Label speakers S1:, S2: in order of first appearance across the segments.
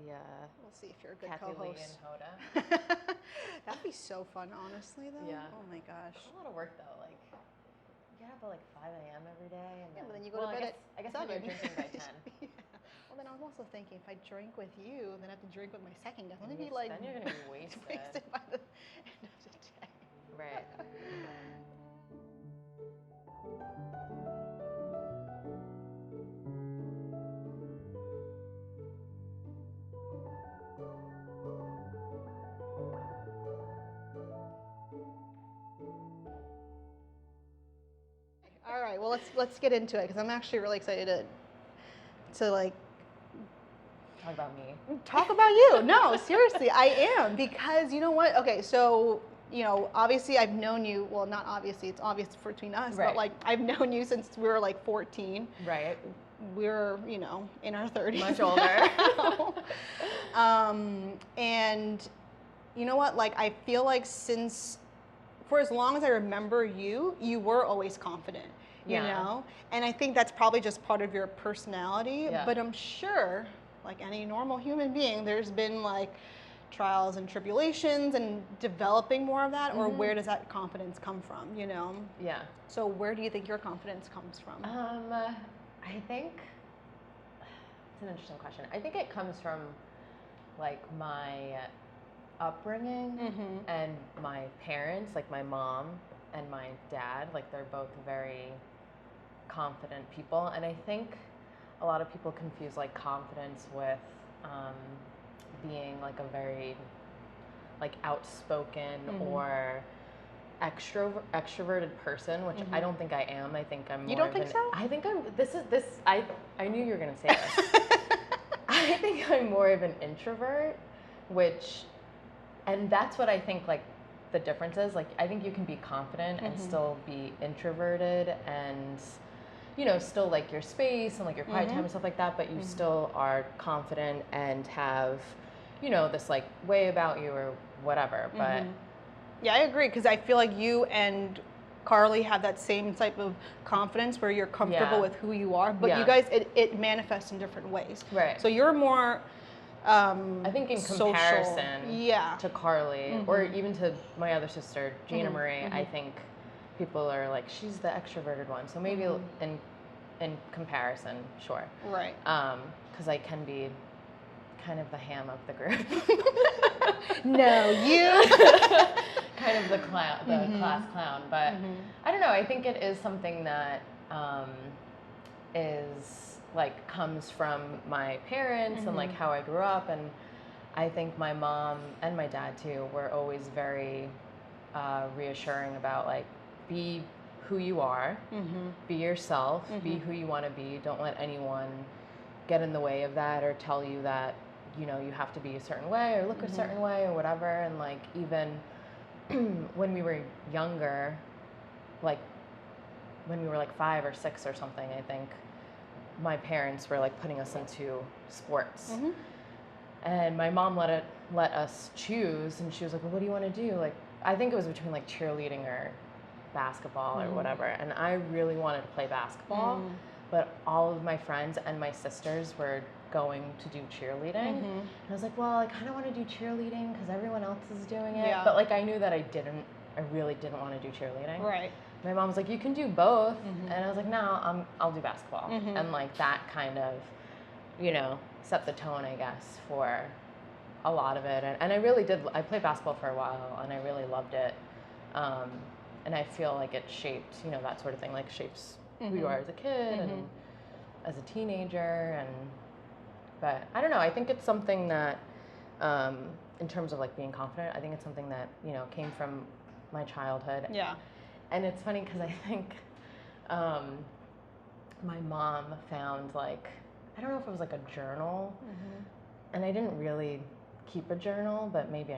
S1: Yes.
S2: We'll see if you're a good
S3: Kathy Lee
S2: co-host.
S3: and Hoda.
S2: That'd be so fun, honestly, though.
S3: Yeah.
S2: Oh my gosh.
S3: It's a lot of work though. Like, you get up at like 5 a.m. every day, and
S2: Yeah, but then you go to bed
S3: I guess
S2: at
S3: when you're
S2: 7.
S3: drinking by 10.
S2: Yeah. Well, then I was also thinking, if I drink with you, then I have to drink with my second guest. I'm gonna
S3: Then
S2: be like
S3: you're gonna be wasted.
S2: wasted by the end of the day.
S3: Right.
S2: All right. Well, let's get into it because I'm actually really excited to like
S3: Talk about me.
S2: talk about you. No, seriously, I am, because you know what? Okay, so obviously I've known you. Well, not obviously; it's obvious between us.
S3: Right.
S2: But like I've known you since we were like 14.
S3: Right.
S2: We're in our 30s.
S3: Much older.
S2: And you know what? Like I feel like for as long as I remember you were always confident. You
S3: Yeah.
S2: know, and I think that's probably just part of your personality.
S3: Yeah.
S2: But I'm sure, like any normal human being, there's been like trials and tribulations and developing more of that, or where does that confidence come from,
S3: Yeah.
S2: So where do you think your confidence comes from?
S3: I think it's an interesting question. I think it comes from like my upbringing and my parents, like my mom and my dad, like they're both very confident people, and I think a lot of people confuse like confidence with being like a very like outspoken or extroverted person, which I don't think I am. I think I'm more
S2: You don't think so?
S3: I think I'm I knew you were gonna say this. I think I'm more of an introvert, and that's what I think like the difference is. Like I think you can be confident and still be introverted and still like your space and like your quiet time and stuff like that, but you still are confident and have, this like way about you or whatever. But
S2: Yeah, I agree, because I feel like you and Carly have that same type of confidence where you're comfortable with who you are, but you guys, it manifests in different ways.
S3: Right.
S2: So you're more
S3: I think in
S2: social.
S3: comparison to Carly or even to my other sister, Gina Marie, I think people are like, she's the extroverted one. So maybe in comparison, sure.
S2: Right.
S3: Because I can be kind of the ham of the group.
S2: No, you.
S3: Kind of the clown, the class clown. But I don't know. I think it is something that is like comes from my parents and like how I grew up, and I think my mom and my dad too were always very reassuring about like, be who you are, be yourself, be who you want to be. Don't let anyone get in the way of that or tell you that you have to be a certain way or look a certain way or whatever. And like even when we were younger, like when we were like 5 or 6 or something, I think my parents were like putting us into sports. And my mom let us choose, and she was like, well, what do you want to do? Like, I think it was between like cheerleading or basketball or whatever. And I really wanted to play basketball, but all of my friends and my sisters were going to do cheerleading. And I was like, well, I kind of want to do cheerleading because everyone else is doing it. But like, I knew that I really didn't want to do cheerleading.
S2: Right.
S3: My mom was like, you can do both. And I was like, no, I'll do basketball. And like that kind of, set the tone, I guess, for a lot of it. And I really did, I played basketball for a while and I really loved it. And I feel like it shaped, that sort of thing, like shapes who you are as a kid and as a teenager. But I don't know, I think it's something that, in terms of like being confident, I think it's something that, came from my childhood.
S2: Yeah.
S3: And it's funny because I think my mom found like, I don't know if it was like a journal, and I didn't really keep a journal, but maybe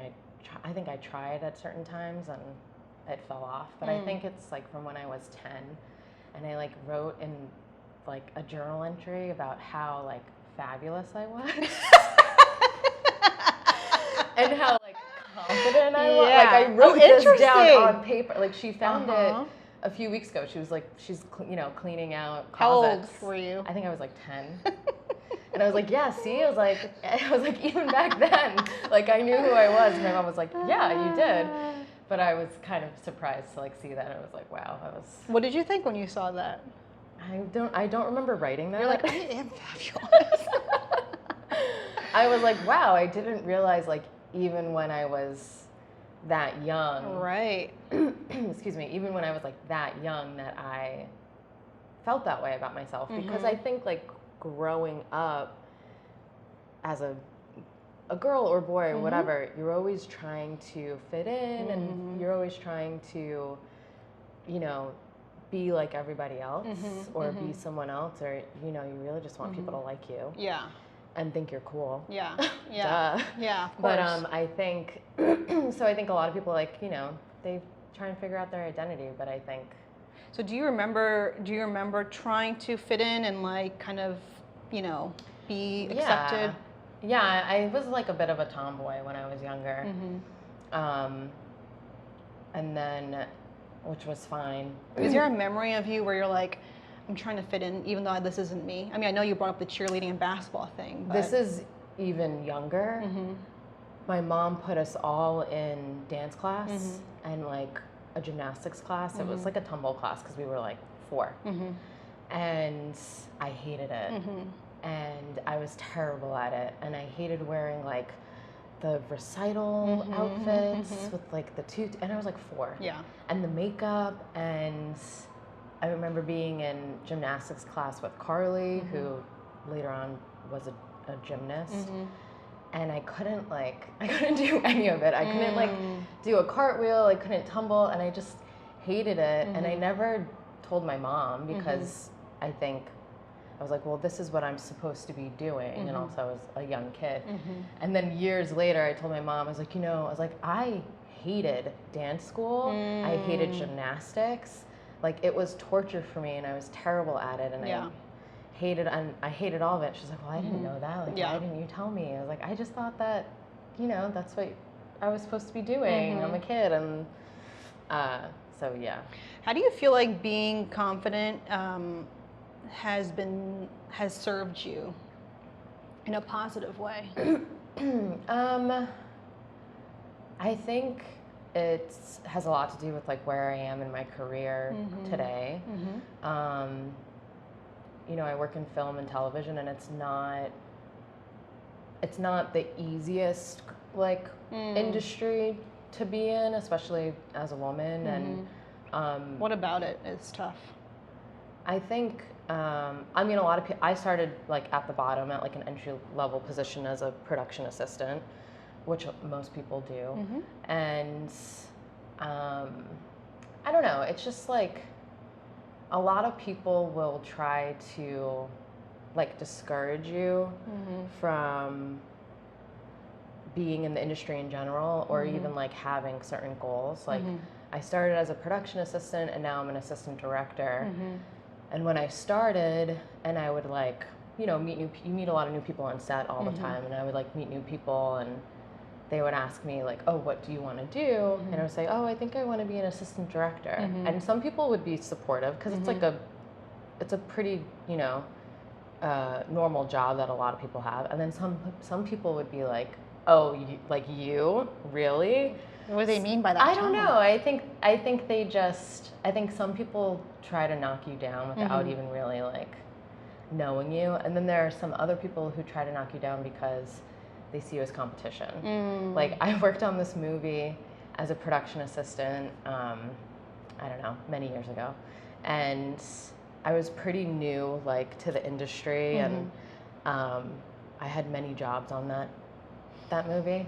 S3: I think I tried at certain times and it fell off. But I think it's like from when I was 10, and I like wrote in like a journal entry about how like fabulous I was and how like confident I was. Like I wrote this down on paper. Like she found it a few weeks ago, she was like, cleaning out
S2: How old
S3: closets.
S2: were you?
S3: I think I was like 10. And I was like, yeah, see? I was like, even back then, like, I knew who I was. And my mom was like, yeah, you did. But I was kind of surprised to, like, see that. I was like, wow, that was...
S2: What did you think when you saw that?
S3: I don't remember writing that.
S2: You're like, I am fabulous.
S3: I was like, wow, I didn't realize, like, even when I was that young.
S2: Right.
S3: Excuse me. Even when I was, like, that young, that I felt that way about myself. Because I think, like, growing up as a girl or boy or whatever, you're always trying to fit in and you're always trying to, you know, be like everybody else or be someone else, or, you know, you really just want people to like you.
S2: Yeah.
S3: And think you're cool.
S2: Yeah. Yeah. Yeah, of course.
S3: But I think, so I think a lot of people, like, you know, they try and figure out their identity, but I think.
S2: So do you remember trying to fit in and, like, kind of, you know, be accepted?
S3: Yeah, I was like a bit of a tomboy when I was younger. And then, which was fine.
S2: Is there a memory of you where you're like, I'm trying to fit in even though this isn't me? I mean, I know you brought up the cheerleading and basketball thing, but...
S3: This is even younger. My mom put us all in dance class and, like, a gymnastics class. It was like a tumble class because we were, like, 4. And I hated it. And I was terrible at it. And I hated wearing, like, the recital outfits with, like, the tutu. And I was, like, 4.
S2: Yeah.
S3: And the makeup. And I remember being in gymnastics class with Carly, who later on was a gymnast. And I couldn't do any of it. I couldn't, like, do a cartwheel. I couldn't tumble. And I just hated it. And I never told my mom because I think I was like, well, this is what I'm supposed to be doing. And also I was a young kid. And then years later, I told my mom, I was like, you know, I hated dance school. I hated gymnastics. Like, it was torture for me, and I was terrible at it. And I hated all of it. She's like, well, I didn't know that. Like, why didn't you tell me? I was like, I just thought that, you know, that's what I was supposed to be doing. I'm a kid. And so, yeah.
S2: How do you feel like being confident has served you in a positive way?
S3: I think it has a lot to do with, like, where I am in my career today. You know, I work in film and television, and it's not the easiest, like, industry to be in, especially as a woman. And
S2: what about it is tough?
S3: I think, I mean, a lot of people, I started, like, at the bottom at, like, an entry-level position as a production assistant, which most people do. And I don't know, it's just, like, a lot of people will try to, like, discourage you from being in the industry in general, or even, like, having certain goals. Like, I started as a production assistant, and now I'm an assistant director. And when I started, and I would, like, you know, you meet a lot of new people on set all the time, and I would, like, meet new people, and they would ask me, like, oh, what do you want to do? And I would say, oh, I think I want to be an assistant director. And some people would be supportive, because it's, like, it's a pretty, you know, normal job that a lot of people have. And then some people would be like, oh, you really?
S2: What do they mean by that?
S3: I don't know. I think some people try to knock you down without even really, like, knowing you. And then there are some other people who try to knock you down because they see you as competition. Like, I worked on this movie as a production assistant, I don't know, many years ago. And I was pretty new, like, to the industry, and I had many jobs on that movie.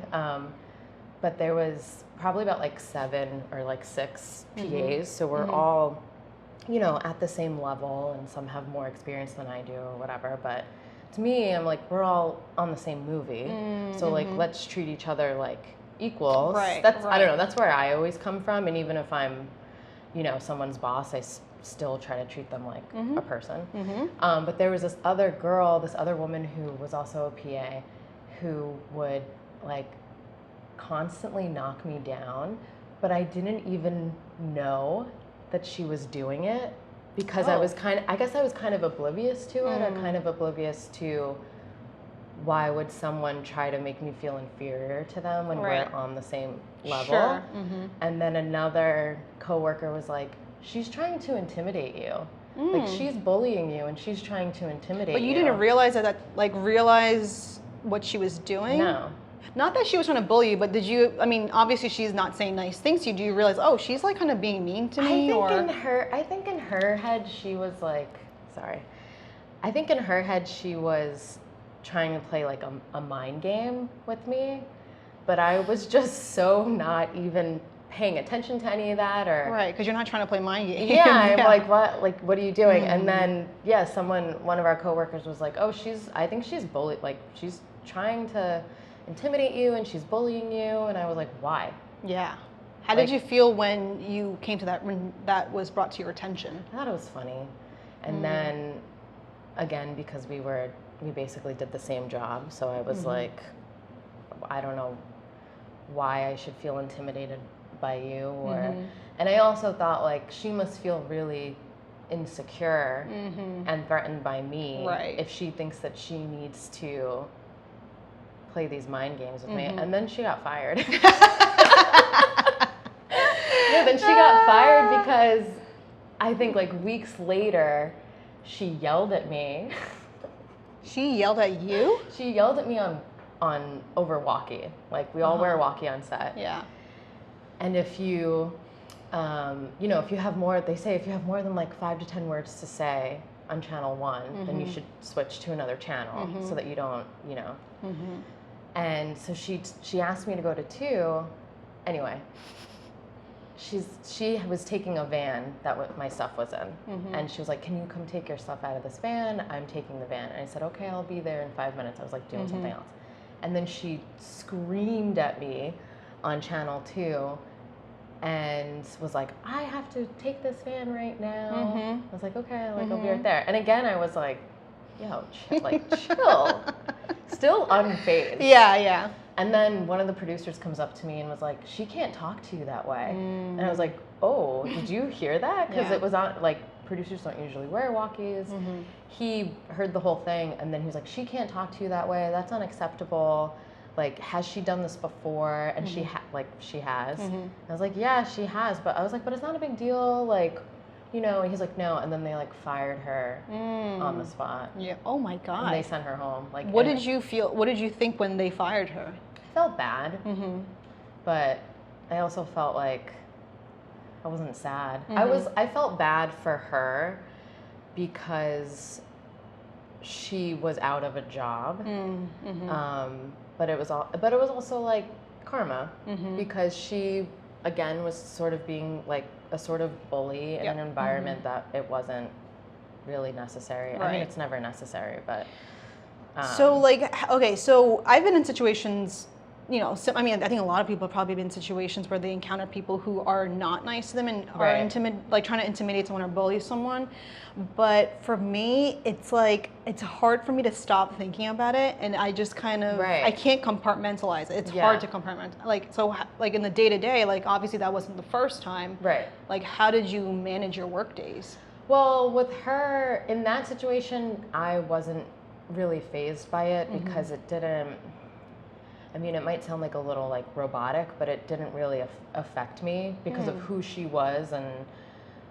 S3: But there was probably about, like, 7 or, like, 6 PAs, so we're all, you know, at the same level, and some have more experience than I do or whatever. But to me, I'm like, we're all on the same movie, so, like, let's treat each other like equals. I don't know, that's where I always come from. And even if I'm, you know, someone's boss, I still try to treat them like a person. But there was this other woman who was also a PA, who would, like, constantly knock me down, but I didn't even know that she was doing it because I guess I was kind of oblivious to it, or kind of oblivious to why would someone try to make me feel inferior to them when we're on the same level.
S2: Sure.
S3: And then another coworker was like, she's trying to intimidate you. Like, she's bullying you and she's trying to intimidate you.
S2: But you didn't realize realize what she was doing?
S3: No.
S2: Not that she was trying to bully you, but did you, I mean, obviously she's not saying nice things to you. Do you realize, oh, she's like kind of being mean to me?
S3: I think in her head she was like, I think in her head she was trying to play like a mind game with me, but I was just so not even paying attention to any of that, or
S2: right, because you're not trying to play mind games.
S3: Yeah, I'm like, what are you doing? And then one of our coworkers was like, oh, I think she's bullied, like she's trying to intimidate you and she's bullying you. And I was like, why?
S2: Yeah. How did you feel when you came to that, when that was brought to your attention?
S3: I thought it was funny. And then again, because we basically did the same job, so I was like, I don't know why I should feel intimidated by you, or and I also thought like she must feel really insecure and threatened by me if she thinks that she needs to play these mind games with me. And then she got fired. Then she got fired because I think like weeks later she yelled at me.
S2: She yelled at you?
S3: She yelled at me on over walkie. Like, we all wear walkie on set.
S2: Yeah.
S3: And if you, if you have more, they say if you have more than like 5 to 10 words to say on channel 1, then you should switch to another channel so that you don't, And so she asked me to go to 2. Anyway, she was taking a van that my stuff was in, and she was like, can you come take your stuff out of this van? I'm taking the van. And I said, okay, I'll be there in 5 minutes. I was like doing something else. And then she screamed at me on channel 2 and was like, I have to take this van right now. I was like, okay, like I'll be right there. And again, I was like, yo, chill. Still unfazed.
S2: Yeah.
S3: And then one of the producers comes up to me and was like, she can't talk to you that way. And I was like, oh, did you hear that? Because it was on, like, producers don't usually wear walkies. He heard the whole thing, and then he was like, she can't talk to you that way. That's unacceptable. Like, has she done this before? And she has. I was like, yeah, she has. But I was like, but it's not a big deal. Like, he's like, no. And then they like fired her on the spot.
S2: Yeah. Oh my God.
S3: And they sent her home. Like,
S2: what did you feel? What did you think when they fired her?
S3: I felt bad, but I also felt like I wasn't sad. I felt bad for her because she was out of a job. But it was also like karma because she again was sort of being like a sort of bully in an environment that it wasn't really necessary. I mean, it's never necessary, but
S2: so I've been in situations, I think a lot of people have probably been in situations where they encounter people who are not nice to them and are trying to intimidate someone or bully someone. But for me, it's like, it's hard for me to stop thinking about it, and I just kind of, I can't compartmentalize it. It's hard to compartmentalize. Like in the day-to-day, like obviously that wasn't the first time. Right. Like, how did you manage your work days?
S3: Well, with her, in that situation, I wasn't really fazed by it because it didn't, I mean, it might sound like a little like robotic, but it didn't really affect me because of who she was, and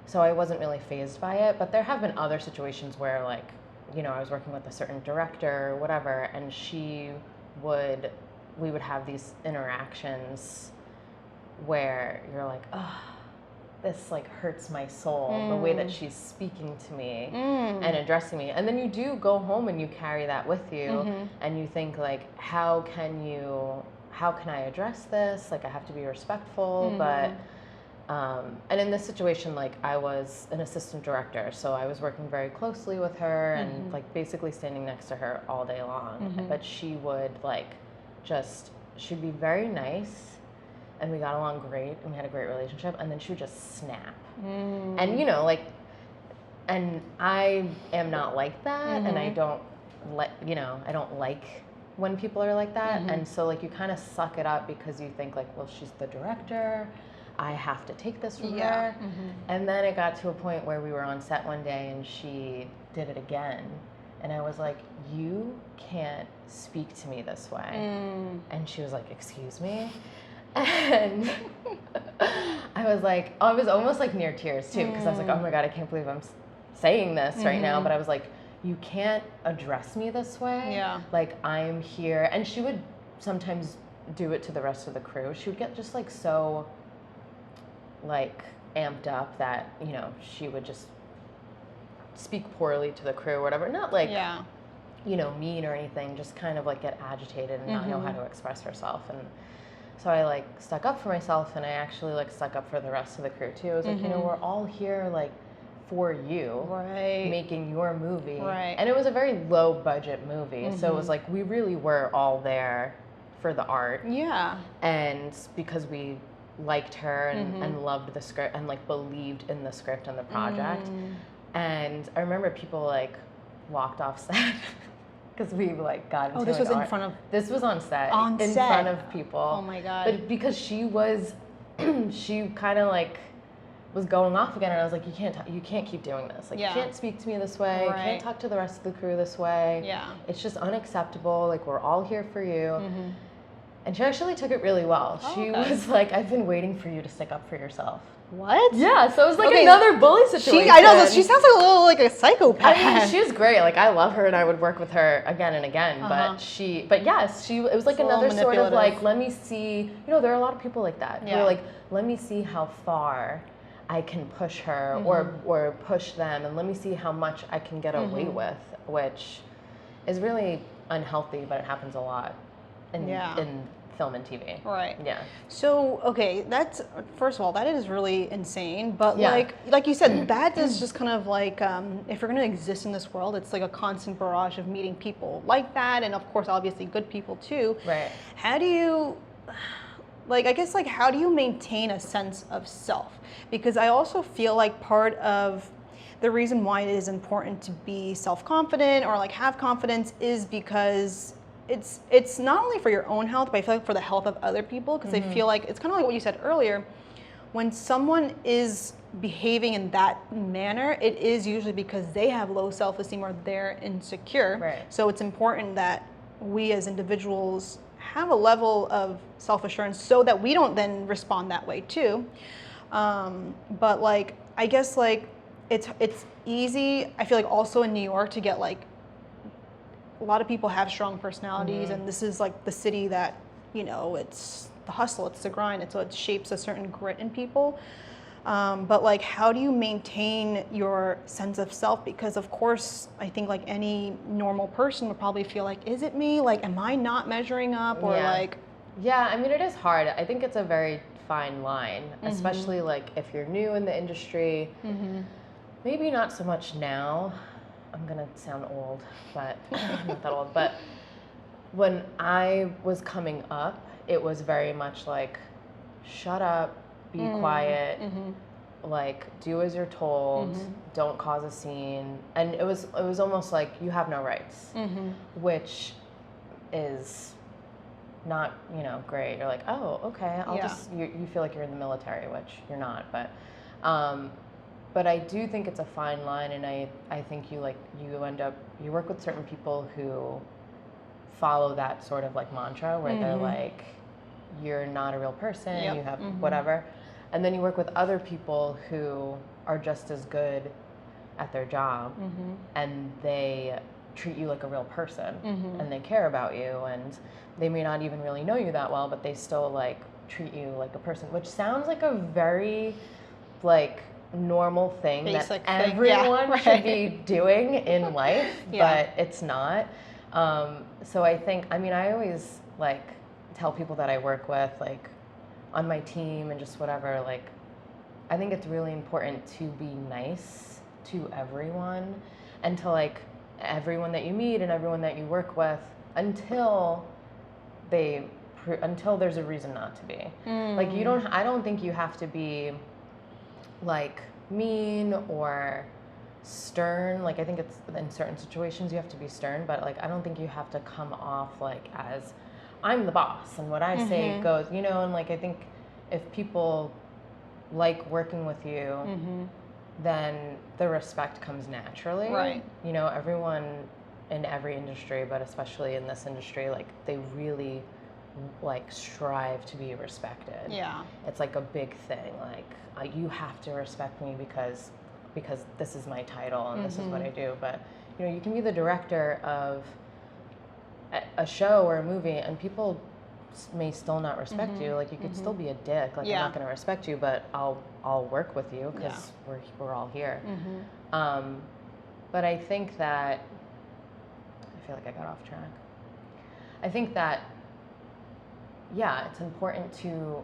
S3: so I wasn't really fazed by it. But there have been other situations where, like, I was working with a certain director or whatever, and we would have these interactions where you're like, oh, this like hurts my soul, the way that she's speaking to me and addressing me. And then you do go home and you carry that with you, and you think like, how can I address this? Like, I have to be respectful, but and in this situation, like, I was an assistant director, so I was working very closely with her and like basically standing next to her all day long. But she would like she'd be very nice, and we got along great, and we had a great relationship, and then she would just snap. And and I am not like that, and I don't I don't like when people are like that. And so like you kind of suck it up because you think like, well, she's the director, I have to take this from
S2: Yeah.
S3: her. And then it got to a point where we were on set one day and she did it again. And I was like, you can't speak to me this way. And she was like, excuse me? And I was like, I was almost like near tears too, because I was like, oh my God, I can't believe I'm saying this right now. But I was like, you can't address me this way.
S2: Yeah.
S3: Like, I'm here. And she would sometimes do it to the rest of the crew. She would get just like so like amped up that, you know, she would just speak poorly to the crew or whatever. Not like, you know, mean or anything, just kind of like get agitated and not know how to express herself. And so I like stuck up for myself, and I actually like stuck up for the rest of the crew too. I was like, you know, we're all here like for you, making your movie. And it was a very low budget movie. So it was like, we really were all there for the art. And because we liked her and loved the script and like believed in the script and the project. And I remember people like walked off set because we like got into
S2: this was in front of...
S3: This was on set. In
S2: set.
S3: Front of people.
S2: Oh my God.
S3: But because she was, she kind of like was going off again, and I was like, you can't keep doing this. Like, you can't speak to me this way. You can't talk to the rest of the crew this way. It's just unacceptable. Like, we're all here for you. And she actually took it really well. She was like, I've been waiting for you to stick up for yourself.
S2: What?
S3: Yeah, so it was like another bully situation.
S2: I know, she sounds like a little like a psychopath.
S3: I mean, she was great. Like, I love her and I would work with her again and again. But yes, it was like another sort of like, let me see, you know, there are a lot of people like that. Who are like, let me see how far I can push her or push them, and let me see how much I can get away with, which is really unhealthy, but it happens a lot in film and TV. Yeah.
S2: So, okay, that's, first of all, that is really insane. But like you said, that is just kind of like, if you're going to exist in this world, it's like a constant barrage of meeting people like that. And of course, obviously good people too. How do you, like, I guess, like, how do you maintain a sense of self? Because I also feel like part of the reason why it is important to be self-confident or like have confidence is because it's not only for your own health, but I feel like for the health of other people, because I feel like it's kind of like what you said earlier. When someone is behaving in that manner, it is usually because they have low self-esteem or they're insecure. So it's important that we as individuals have a level of self-assurance so that we don't then respond that way too. But like, I guess like it's easy, I feel like also in New York, to get like, a lot of people have strong personalities, and this is like the city that, you know, it's the hustle, it's the grind, so it shapes a certain grit in people. But like, how do you maintain your sense of self? Because of course, I think like any normal person would probably feel like, is it me? Like, am I not measuring up? Or like...
S3: Yeah, I mean, it is hard. I think it's a very fine line, especially like if you're new in the industry. Maybe not so much now. I'm gonna sound old, but I'm not that old. But when I was coming up, it was very much like, shut up, be quiet, like do as you're told, don't cause a scene. And it was almost like you have no rights, which is not, you know, great. You're like, oh, okay, I'll just, you feel like you're in the military, which you're not, but I do think it's a fine line, and I think you work with certain people who follow that sort of like mantra where they're like, you're not a real person, you have whatever. And then you work with other people who are just as good at their job, and they treat you like a real person, and they care about you, and they may not even really know you that well, but they still like treat you like a person, which sounds like a very like normal thing that everyone should be doing in life, but it's not. So I think, I mean, I always like tell people that I work with, like on my team and just whatever, like I think it's really important to be nice to everyone and to like everyone that you meet and everyone that you work with until there's a reason not to be. Like I don't think you have to be like mean or stern. Like I think it's in certain situations you have to be stern, but like I don't think you have to come off like as I'm the boss and what I say goes, you know. And like I think if people like working with you, then the respect comes naturally.
S2: Right.
S3: You know, everyone in every industry, but especially in this industry, like they really like strive to be respected.
S2: Yeah.
S3: It's like a big thing. Like you have to respect me because this is my title and this is what I do. But you know, you can be the director of a show or a movie, and people may still not respect you. Like you could still be a dick. Like I'm not going to respect you, but I'll work with you because we're all here. But I think that I feel like I got off track. I think that it's important to.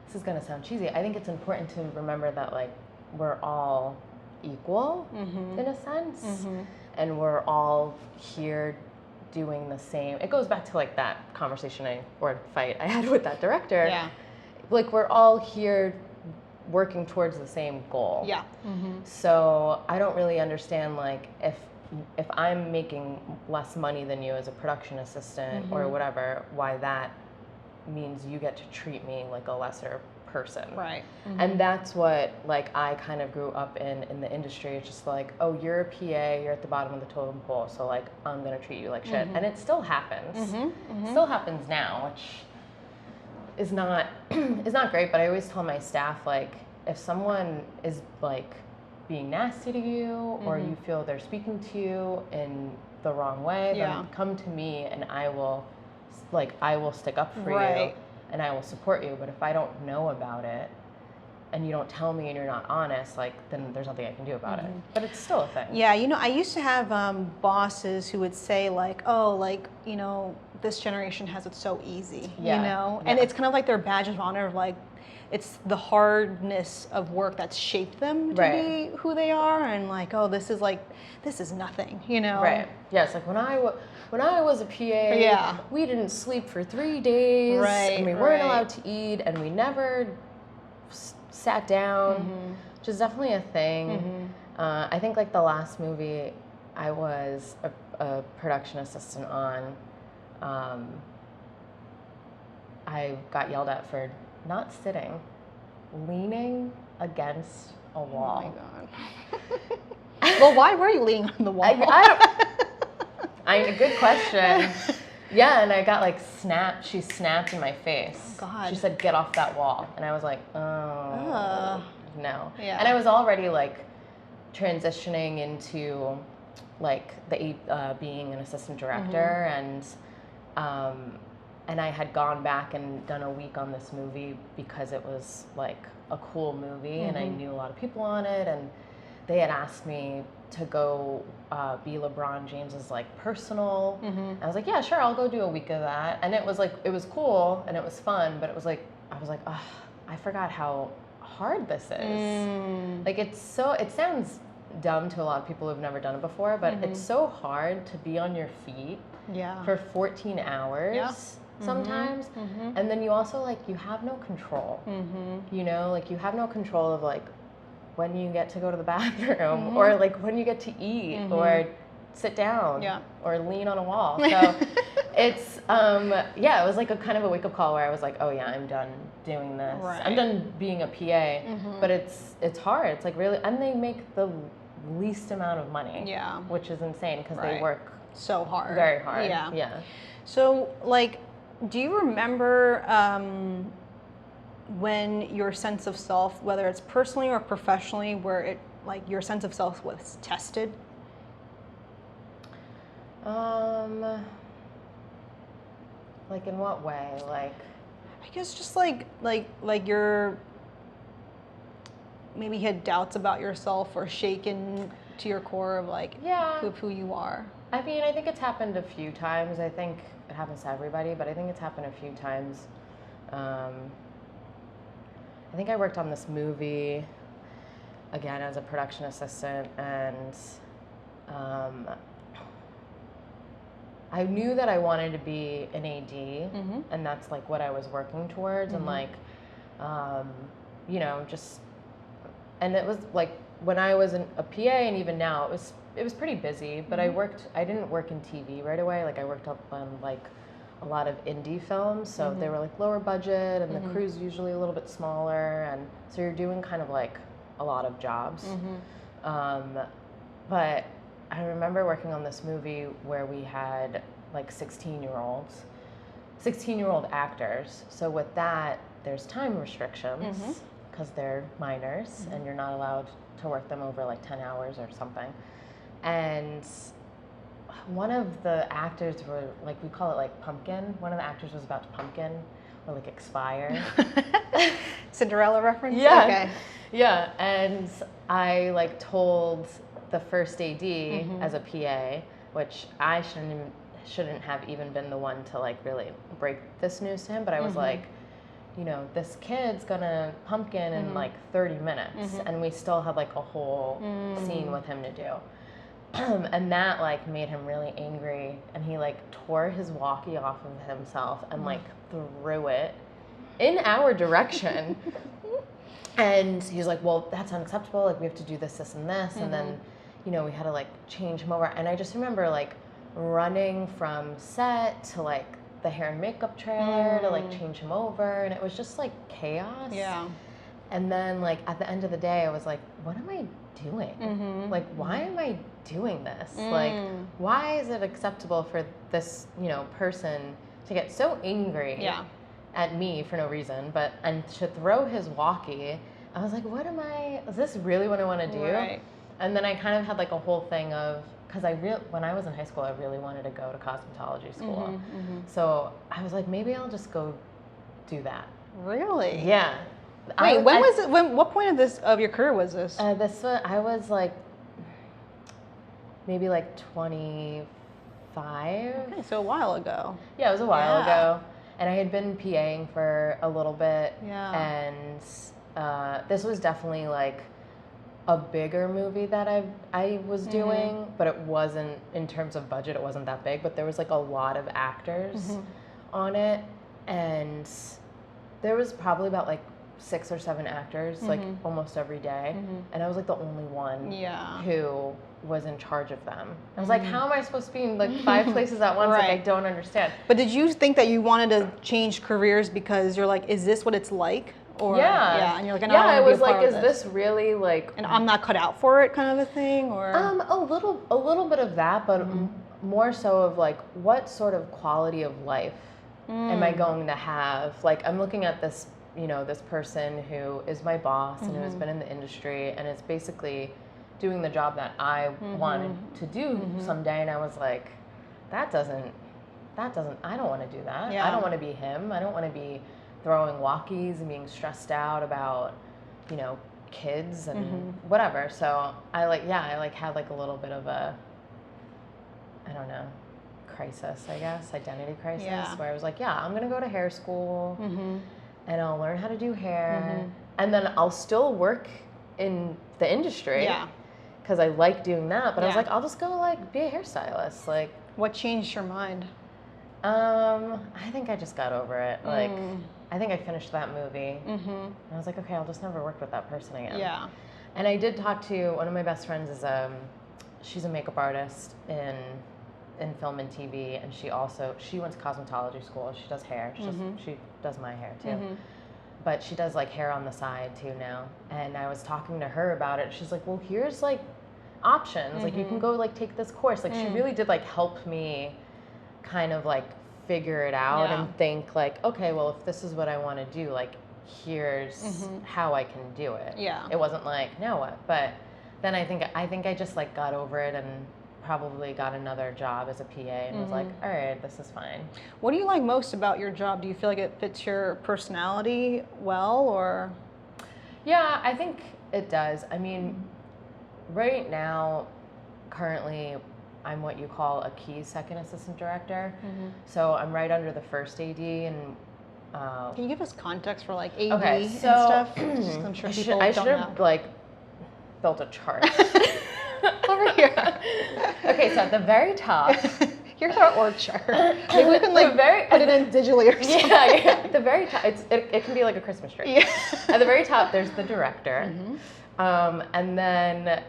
S3: This is going to sound cheesy. I think it's important to remember that like we're all equal in a sense, and we're all here doing the same. It goes back to like that conversation or fight I had with that director.
S2: Yeah.
S3: Like we're all here working towards the same goal.
S2: Yeah.
S3: So I don't really understand like if I'm making less money than you as a production assistant or whatever, why that means you get to treat me like a lesser person.
S2: Right.
S3: And that's what like I kind of grew up in the industry. It's just like, oh, you're a PA, you're at the bottom of the totem pole, so like I'm gonna treat you like shit. And it still happens. Still happens now, which is not is not great. But I always tell my staff like if someone is like being nasty to you or you feel they're speaking to you in the wrong way, then come to me and I will stick up for you and I will support you. But if I don't know about it and you don't tell me and you're not honest, like then there's nothing I can do about it. But it's still a thing.
S2: Yeah, you know, I used to have bosses who would say like, oh, like, you know, this generation has it so easy, you know? And it's kind of like their badge of honor of like, it's the hardness of work that's shaped them to be who they are, and like, oh, this is nothing, you know?
S3: Right. Yeah, it's like when I was a PA, we didn't sleep for 3 days, and we weren't allowed to eat, and we never sat down, which is definitely a thing. I think like the last movie I was a production assistant on, I got yelled at for not sitting, leaning against a wall.
S2: Oh my God. Well, why were you leaning on the wall?
S3: A good question. Yeah, and I got like she snapped in my face.
S2: Oh, God.
S3: She said, "Get off that wall." And I was like, "Oh, no."
S2: Yeah.
S3: And I was already like transitioning into like being an assistant director, and I had gone back and done a week on this movie because it was like a cool movie and I knew a lot of people on it, and they had asked me to go be LeBron James's like personal. I was like, yeah, sure, I'll go do a week of that. And it was like, it was cool and it was fun, but it was like, I was like, oh, I forgot how hard this is. Like it sounds dumb to a lot of people who've never done it before, but it's so hard to be on your feet for 14 hours sometimes. And then you also like, you have no control, you know, like you have no control of like when you get to go to the bathroom or like when you get to eat or sit down or lean on a wall. So it's, it was like a kind of a wake up call where I was like, oh yeah, I'm done doing this. I'm done being a PA, but it's hard. It's like really, and they make the least amount of money, which is insane because they work
S2: so hard,
S3: very hard. Yeah.
S2: So like, do you remember when your sense of self, whether it's personally or professionally, where it like your sense of self was tested?
S3: Like in what way? Like,
S2: I guess just like you're maybe had doubts about yourself or shaken to your core of like who you are.
S3: I mean, I think it's happened a few times. I think it happens to everybody, but I think it's happened a few times. I think I worked on this movie again as a production assistant, and I knew that I wanted to be an AD, and that's like what I was working towards, and like, you know, just, and it was like when I was a PA, and even now it was pretty busy, but I didn't work in TV right away. Like I worked up on like a lot of indie films, so they were like lower budget, and the crew's usually a little bit smaller, and so you're doing kind of like a lot of jobs. But I remember working on this movie where we had like 16-year-old actors. So with that, there's time restrictions because they're minors and you're not allowed to work them over like 10 hours or something. And one of the actors were like, we call it like pumpkin. One of the actors was about to pumpkin or like expire.
S2: Cinderella reference?
S3: Yeah.
S2: Okay.
S3: Yeah. And I like told the first AD as a PA, which I shouldn't have even been the one to like really break this news to him, but I was like, you know, this kid's gonna pumpkin in like 30 minutes, and we still had like a whole scene with him to do. And that like made him really angry, and he like tore his walkie off of himself and like threw it in our direction. And he was like, well, that's unacceptable, like we have to do this, this, and this. And then, you know, we had to like change him over. And I just remember like running from set to like the hair and makeup trailer to like change him over, and it was just like chaos.
S2: Yeah.
S3: And then like at the end of the day, I was like, what am I doing? Like, why am I doing this? Like, why is it acceptable for this, you know, person to get so angry at me for no reason, and to throw his walkie? I was like, is this really what I want to do?
S2: Right.
S3: And then I kind of had like a whole thing of, because when I was in high school, I really wanted to go to cosmetology school. So I was like, maybe I'll just go do that.
S2: Really?
S3: Yeah.
S2: Wait, what point of your career was this?
S3: I was like, maybe like 25.
S2: Okay, so a while ago.
S3: Yeah, it was a while ago. And I had been PAing for a little bit.
S2: Yeah.
S3: And this was definitely like a bigger movie that I was doing, but it wasn't, in terms of budget, it wasn't that big, but there was like a lot of actors on it, and there was probably about like 6 or 7 actors like almost every day, and I was like the only one who was in charge of them. I was like, how am I supposed to be in like 5 places at once? Like, I don't understand.
S2: But did you think that you wanted to change careers because you're like, is this what it's like? Or, and you're like,
S3: I was like, is this really like,
S2: and I'm not cut out for it, kind of a thing, or
S3: a little bit of that, but more so of like, what sort of quality of life am I going to have? Like, I'm looking at this, you know, this person who is my boss and who has been in the industry and is basically doing the job that I wanted to do someday, and I was like, that doesn't, I don't want to do that. I don't want to be him. I don't want to be throwing walkies and being stressed out about, you know, kids and whatever. So I had like a little bit of a, I don't know, crisis, I guess, identity crisis, where I was like, I'm going to go to hair school and I'll learn how to do hair, and then I'll still work in the industry because I like doing that. But I was like, I'll just go like be a hairstylist. Like,
S2: what changed your mind?
S3: I think I just got over it. Like, I think I finished that movie, and I was like, okay, I'll just never work with that person again. Yeah. And I did talk to one of my best friends. She's a makeup artist in film and TV, and she went to cosmetology school. She does hair. She does my hair too, but she does like hair on the side too now. And I was talking to her about it. She's like, well, here's like options. Like, you can go like take this course. Like, she really did like help me kind of like figure it out and think like, okay, well, if this is what I want to do, like, here's how I can do it. Yeah. It wasn't like, now what? But then I think I just like got over it and probably got another job as a PA and was like, all right, this is fine.
S2: What do you like most about your job? Do you feel like it fits your personality well, or?
S3: Yeah, I think it does. I mean, right now, currently, I'm what you call a key second assistant director. So I'm right under the first AD. And
S2: can you give us context for like AD
S3: and
S2: stuff? Just, I'm sure people
S3: I
S2: don't
S3: should have like built a chart.
S2: Over here.
S3: Okay, so at the very top,
S2: here's our org chart. Maybe we can like put it in digitally or something.
S3: Yeah. At the very top, it can be like a Christmas tree. Yeah. At the very top, there's the director, and then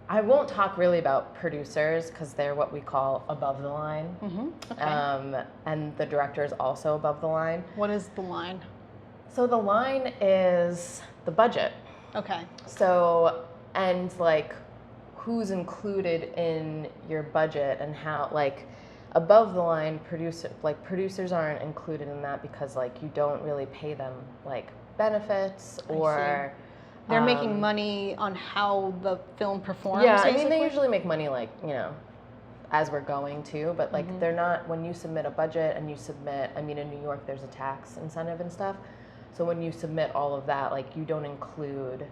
S3: I won't talk really about producers because they're what we call above the line.
S2: Okay.
S3: And the director is also above the line.
S2: What is the line?
S3: So the line is the budget.
S2: Okay.
S3: So, and like who's included in your budget and how, like above the line producers aren't included in that because like you don't really pay them like benefits or
S2: they're making money on how the film performs.
S3: Yeah,
S2: basically?
S3: I mean they usually make money like, as we're going to, but like they're not, when you submit a budget and you submit, I mean in New York there's a tax incentive and stuff. So when you submit all of that, like you don't include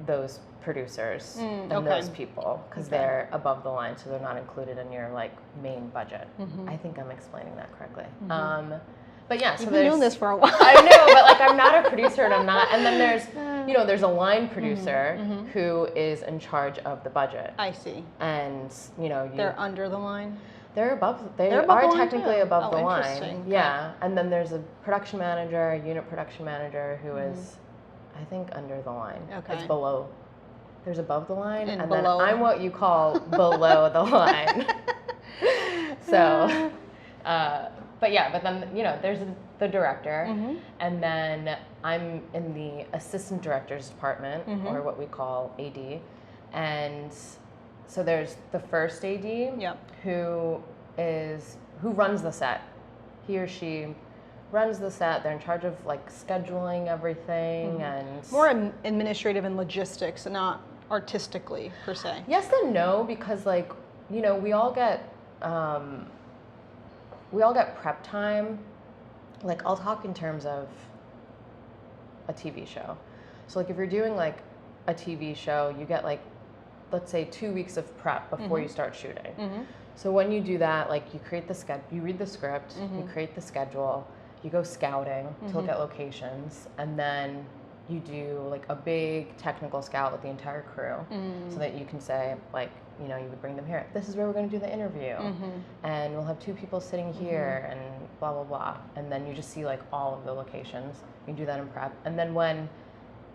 S3: those producers and those people because they're above the line, so they're not included in your like main budget. I think I'm explaining that correctly. But yeah, so
S2: you've been doing this for a while.
S3: I know, but like I'm not a producer and I'm not. And then there's, there's a line producer who is in charge of the budget.
S2: I see.
S3: And
S2: they're under the line.
S3: They're above. They
S2: They're above
S3: are
S2: the line
S3: technically
S2: too?
S3: above the
S2: Interesting.
S3: line. Yeah, and then there's a production manager, a unit production manager who is, I think, under the line.
S2: Okay.
S3: It's below. There's above the line, and
S2: below.
S3: then I'm what you call below the line. So, but then there's the director, and then I'm in the assistant director's department, or what we call AD, and so there's the first AD who runs the set. He or she runs the set. They're in charge of like scheduling everything and
S2: more administrative and logistics, not artistically per se.
S3: Yes and no, because like we all get prep time. Like I'll talk in terms of a TV show. So like if you're doing like a TV show, you get like, let's say 2 weeks of prep before you start shooting. So when you do that, like you create you read the script, you create the schedule, you go scouting to look at locations, and then you do like a big technical scout with the entire crew so that you can say like, you would bring them here. This is where we're going to do the interview, and we'll have 2 people sitting here, and blah blah blah. And then you just see like all of the locations. You do that in prep, and then when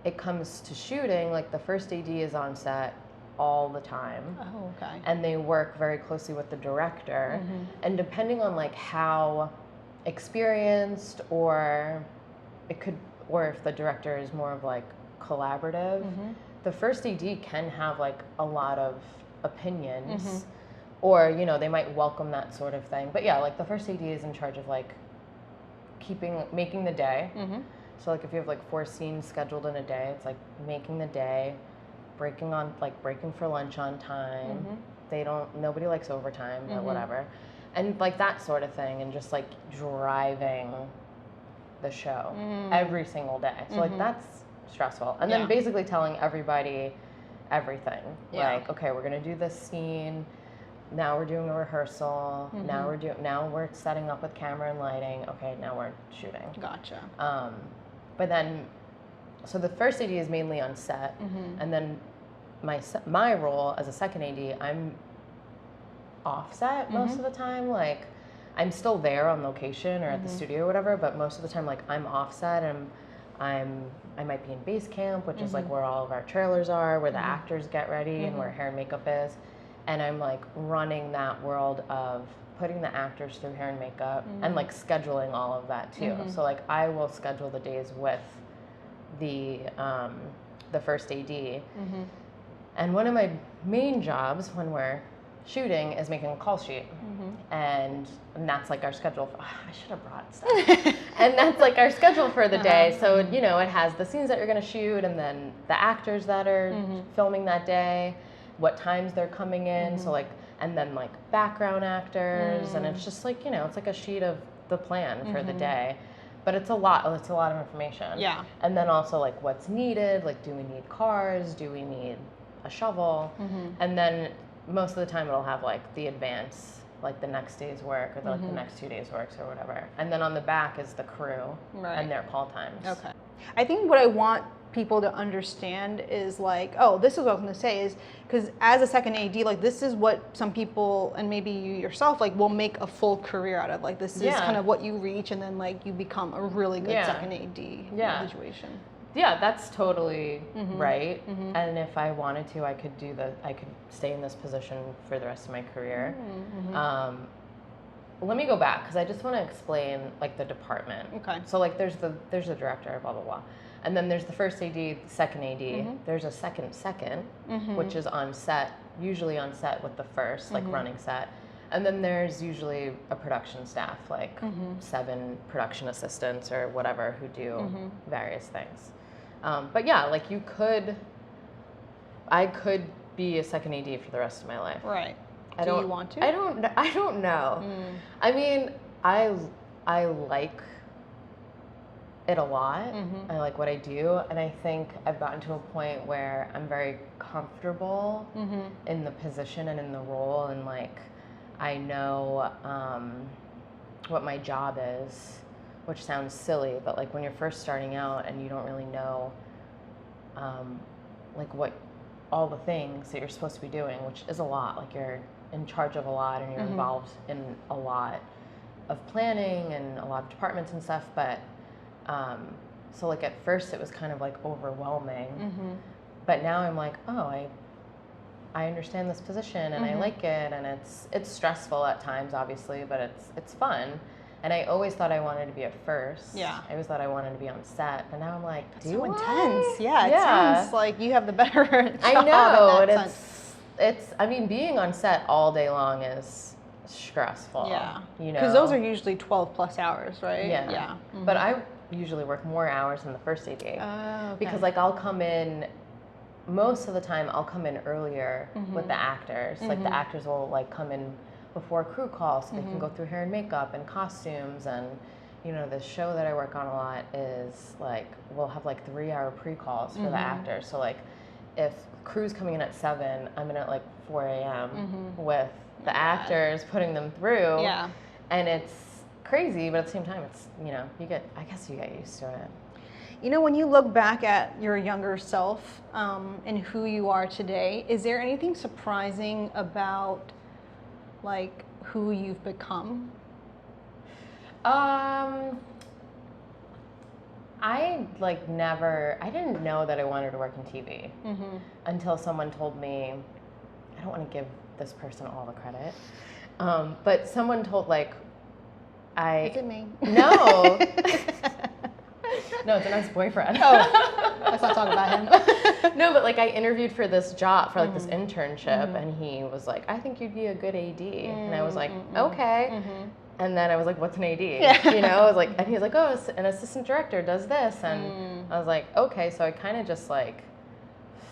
S3: it comes to shooting, like the first AD is on set all the time.
S2: Oh, okay.
S3: And they work very closely with the director, and depending on like how experienced or if the director is more of like collaborative, the first AD can have like a lot of opinions, or they might welcome that sort of thing. But yeah, like the first AD is in charge of like making the day. So like if you have like 4 scenes scheduled in a day, it's like making the day, breaking for lunch on time. Nobody likes overtime, but whatever. And like that sort of thing, and just like driving the show every single day. So like that's stressful. And then basically telling everybody everything. Like, okay, we're gonna do this scene. Now we're doing a rehearsal. Now we're setting up with camera and lighting. Okay, now we're shooting.
S2: Gotcha.
S3: But then, so the first AD is mainly on set, and then my role as a second AD, I'm offset most of the time. Like, I'm still there on location or at the studio or whatever, but most of the time, like, I'm offset, and I might be in base camp, which is like where all of our trailers are, where the actors get ready, and where hair and makeup is, and I'm like running that world of putting the actors through hair and makeup and like scheduling all of that too. So like I will schedule the days with the first AD, and one of my main jobs when we're shooting is making a call sheet, and that's like our schedule. I should have brought stuff. And that's like our schedule for the day. So it has the scenes that you're going to shoot, and then the actors that are filming that day, what times they're coming in. So like, and then like background actors, and it's just like it's like a sheet of the plan for the day. But it's a lot of information. Yeah. And then also like what's needed, like do we need cars, do we need a shovel, and then most of the time it'll have like the advance, like the next day's work, or like the next 2 days' works or whatever. And then on the back is the crew and their call times. Okay.
S2: I think what I want people to understand is like, oh, this is what I was going to say, is because as a second AD, like this is what some people, and maybe you yourself, like will make a full career out of. Like this is kind of what you reach, and then like you become a really good second AD situation.
S3: Yeah, that's totally right. And if I wanted to, I could stay in this position for the rest of my career. Let me go back because I just want to explain like the department.
S2: Okay.
S3: So like there's the director, blah blah blah, and then there's the first AD, second AD. There's a second, which is on set, usually on set with the first, like running set. And then there's usually a production staff, like 7 production assistants or whatever who do various things. But yeah, like I could be a second AD for the rest of my life.
S2: Right. Do you want to?
S3: I don't know. I mean, I like it a lot. I like what I do, and I think I've gotten to a point where I'm very comfortable in the position and in the role, and like I know what my job is, which sounds silly, but like when you're first starting out and you don't really know like what all the things that you're supposed to be doing, which is a lot, like you're in charge of a lot and you're involved in a lot of planning and a lot of departments and stuff, but so like at first it was kind of like overwhelming, but now I'm like, oh, I understand this position and I like it, and it's stressful at times obviously, but it's fun. And I always thought I wanted to be at first. Yeah. I always thought I wanted to be on set, but now I'm like,
S2: that's so intense. Yeah, it sounds like you have the better job.
S3: I know,
S2: in that
S3: and
S2: sense.
S3: I mean, being on set all day long is stressful.
S2: Yeah.
S3: You know,
S2: because those are usually 12 plus hours, right?
S3: Yeah.
S2: Yeah.
S3: But I usually work more hours than the first AD.
S2: Oh, okay.
S3: Because like I'll come in. Most of the time, I'll come in earlier with the actors. Like the actors will like come in before crew call, so they can go through hair and makeup and costumes. And you know, the show that I work on a lot is like we'll have like 3-hour pre-calls for the actors. So like if crew's coming in at 7, I'm in at like 4 a.m. with the actors, putting them through.
S2: Yeah.
S3: And it's crazy, but at the same time, it's, you know, I guess you get used to it.
S2: You know, when you look back at your younger self and who you are today, is there anything surprising about like who you've become?
S3: I didn't know that I wanted to work in TV until someone told me, I don't want to give this person all the credit, but someone told like,
S2: Is it me?
S3: No. No, it's an ex-boyfriend.
S2: Oh, let's not talk about him.
S3: No, but like I interviewed for this job, for like this internship, and he was like, I think you'd be a good AD. And I was like, okay. And then I was like, what's an AD? Yeah. You know, I was like, and he was like, oh, an assistant director does this. And I was like, okay. So I kind of just like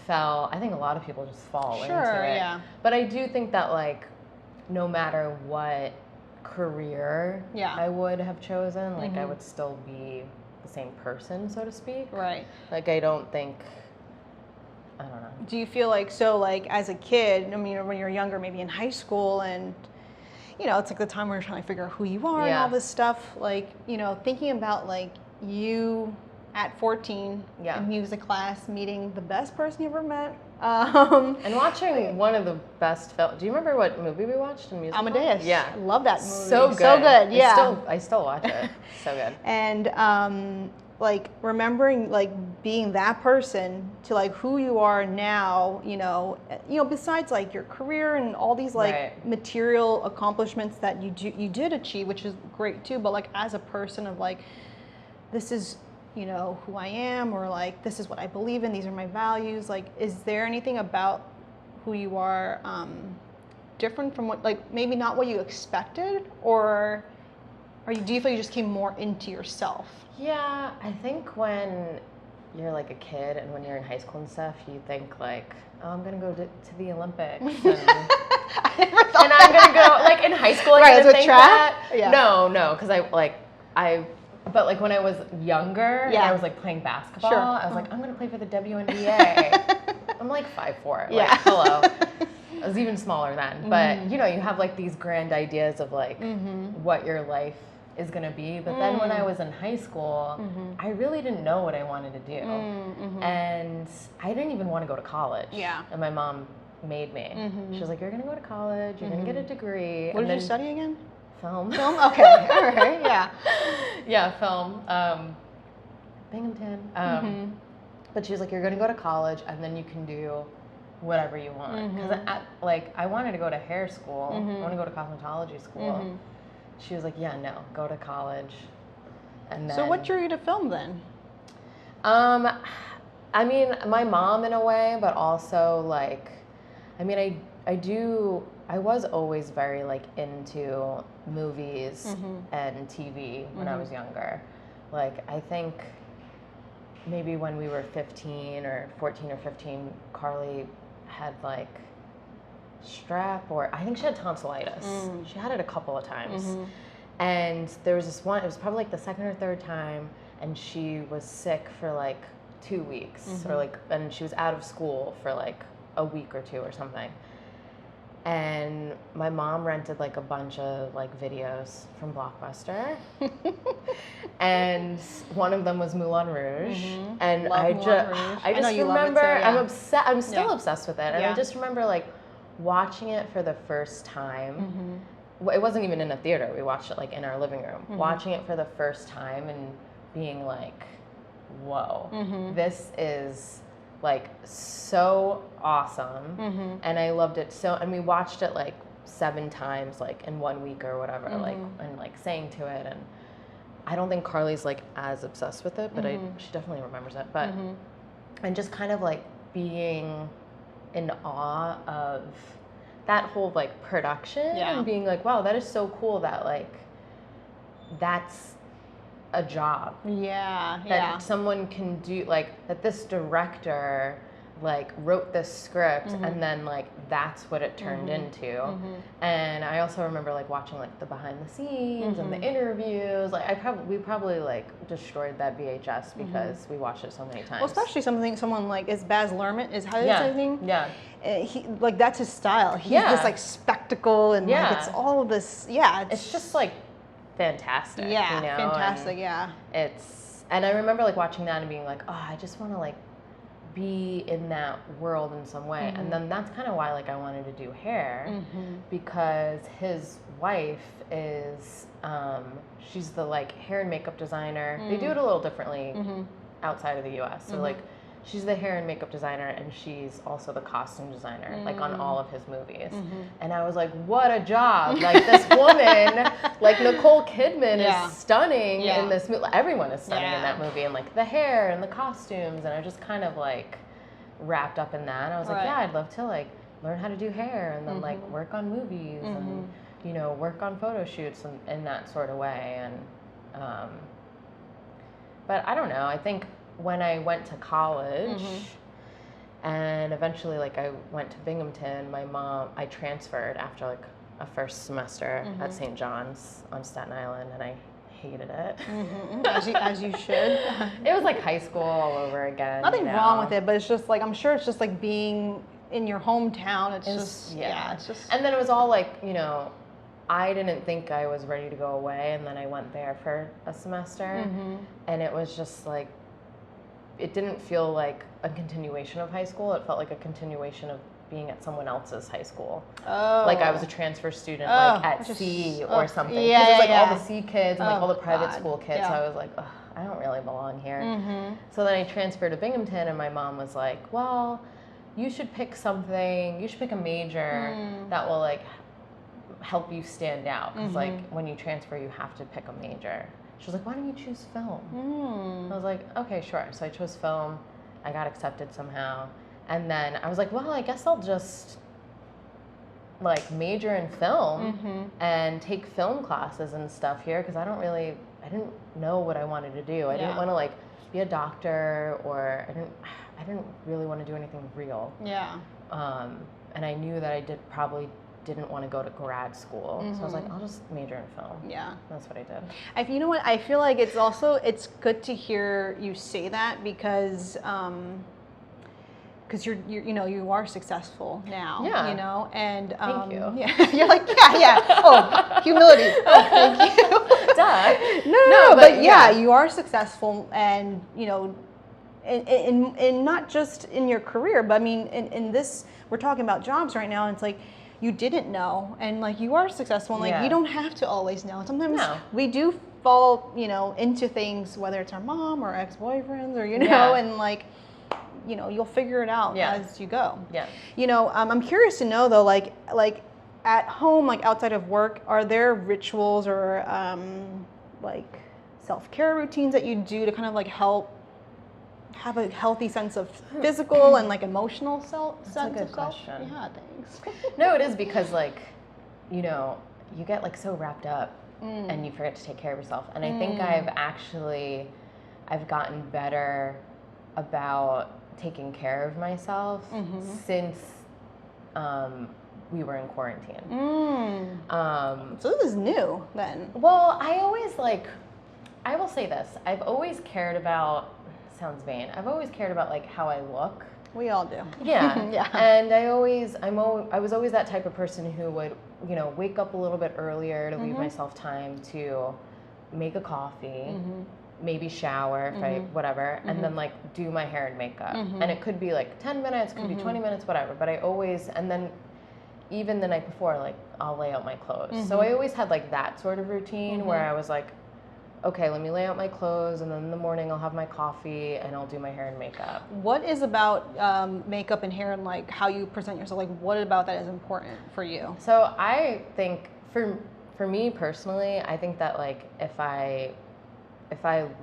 S3: fell, I think a lot of people just fall into it.
S2: Yeah.
S3: But I do think that like, no matter what career I would have chosen, like I would still be the same person, so to speak.
S2: Right.
S3: Like I don't think, I don't know.
S2: Do you feel like, so like as a kid, I mean, when you're younger, maybe in high school, and you know, it's like the time where you're trying to figure out who you are and all this stuff, like, you know, thinking about like you at 14 in music class meeting the best person you ever met.
S3: And watching one of the best films. Do you remember what movie we watched in music
S2: Amadeus.
S3: class? Yeah.
S2: I love that movie.
S3: So good.
S2: So good, yeah.
S3: I still watch it. So good.
S2: And like remembering like being that person to like who you are now, you know, besides like your career and all these like material accomplishments that you did achieve, which is great too, but like as a person of like, this is, you know, who I am, or like, this is what I believe in, these are my values. Like, is there anything about who you are different from what, like, maybe not what you expected, or do you feel you just came more into yourself?
S3: Yeah, I think when you're like a kid and when you're in high school and stuff, you think like, oh, I'm gonna go to the Olympics, and, and I'm gonna go, like in high school, I didn't think that. Yeah. No, because but like when I was younger, and I was like playing basketball, I was like, I'm gonna play for the WNBA. I'm like 5'4". Like, hello. I was even smaller then, but you know, you have like these grand ideas of like what your life is gonna be. But then when I was in high school, I really didn't know what I wanted to do, and I didn't even want to go to college. Yeah. And my mom made me. She was like, "You're gonna go to college. You're gonna get a degree."
S2: What did you study again?
S3: Film.
S2: Film? Okay. All right. Yeah.
S3: Yeah, film. Binghamton. But she was like, you're going to go to college and then you can do whatever you want. Because I wanted to go to hair school. I want to go to cosmetology school. She was like, yeah, no, go to college. And then,
S2: so what drew you to film then?
S3: I mean, my mom in a way, but also like, I mean, I was always very like into movies and TV when I was younger. Like, I think maybe when we were 15 or 14 or 15, Carly had like strep, or I think she had tonsillitis. She had it a couple of times. And there was this one, it was probably like the second or third time, and she was sick for like 2 weeks, or like, and she was out of school for like a week or two or something. And my mom rented like a bunch of like videos from Blockbuster, and one of them was Moulin Rouge, and I just remember I'm still obsessed with it, and I just remember like watching it for the first time. It wasn't even in a theater. We watched it like in our living room, watching it for the first time and being like, whoa, this is like so awesome. And I loved it so, and we watched it like 7 times like in 1 week or whatever, like, and like sang to it. And I don't think Carly's like as obsessed with it, but she definitely remembers it. But and just kind of like being in awe of that whole like production and being like, wow, that is so cool that like that's a job. That someone can do, like, that this director like wrote this script and then like that's what it turned into. And I also remember like watching like the behind the scenes and the interviews. Like we probably like destroyed that VHS because we watched it so many times.
S2: Well, especially someone like is Baz Luhrmann, is how his name? He, like, that's his style. He's this like spectacle and like it's all of this. It's
S3: just like fantastic. You know?
S2: Fantastic.
S3: And I remember like watching that and being like, oh, I just want to like be in that world in some way. And then that's kind of why like I wanted to do hair, because his wife is she's the like hair and makeup designer. They do it a little differently outside of the US. So like she's the hair and makeup designer, and she's also the costume designer, like on all of his movies. And I was like, what a job. Like this woman, like Nicole Kidman is stunning in this movie. Everyone is stunning in that movie, and like the hair and the costumes. And I just kind of like wrapped up in that. And I was like, yeah, I'd love to like learn how to do hair and then like work on movies and, you know, work on photo shoots and in that sort of way. And, but I don't know, I think when I went to college and eventually like I went to Binghamton, I transferred after like a first semester at St. John's on Staten Island, and I hated it.
S2: As you should.
S3: It was like high school all over again.
S2: Nothing wrong with it, but it's just like, I'm sure it's just like being in your hometown. It's just. And then it was all like, you know, I didn't think I was ready to go away, and then I went there for a semester, and it was just like, it didn't feel like a continuation of high school. It felt like a continuation of being at someone else's high school. Like I was a transfer student, like at C or something. Because it was like all the C kids and like all the private school kids. So I was like, ugh, I don't really belong here. So then I transferred to Binghamton, and my mom was like, well, you should pick something. You should pick a major that will like help you stand out. Because like when you transfer, you have to pick a major. She was like, why don't you choose film? I was like, okay, sure. So I chose film. I got accepted somehow. And then I was like, well, I guess I'll just like major in film and take film classes and stuff here, because I didn't know what I wanted to do. I didn't want to like be a doctor, or I didn't really want to do anything real. And I knew that I probably didn't want to go to grad school. So I was like, I'll just major in film. That's what I did. You know what? I feel like it's good to hear you say that, because you're you know, you are successful now. You know, and
S3: thank you.
S2: You're like, oh, humility. Oh, thank you.
S3: Duh.
S2: No, but you are successful, and you know, in not just in your career, but I mean in this, we're talking about jobs right now, and it's like, you didn't know, and like you are successful, and like you don't have to always know. Sometimes we do fall, you know, into things, whether it's our mom or ex-boyfriends or, you know, and like you know, you'll figure it out as you go.
S3: Yeah.
S2: You know, I'm curious to know though, like at home, like outside of work, are there rituals or like self-care routines that you do to kind of like help have a healthy sense of physical and like emotional sense of self?
S3: Question.
S2: Yeah, thanks.
S3: No, it is because like, you know, you get like so wrapped up and you forget to take care of yourself. And I think I've gotten better about taking care of myself since we were in quarantine.
S2: So this is new then.
S3: Well, I will say this, I've always cared about, sounds vain, I've always cared about like how I look.
S2: We all do.
S3: Yeah.
S2: Yeah.
S3: And I was always that type of person who would, you know, wake up a little bit earlier to leave myself time to make a coffee, maybe shower if I, whatever, and then like do my hair and makeup. And it could be like 10 minutes, could be 20 minutes, whatever. But I always, and then even the night before, like I'll lay out my clothes. So I always had like that sort of routine where I was like, okay, let me lay out my clothes, and then in the morning I'll have my coffee and I'll do my hair and makeup.
S2: What is about makeup and hair and like how you present yourself? Like, what about that is important for you?
S3: So I think for me personally, I think that like if I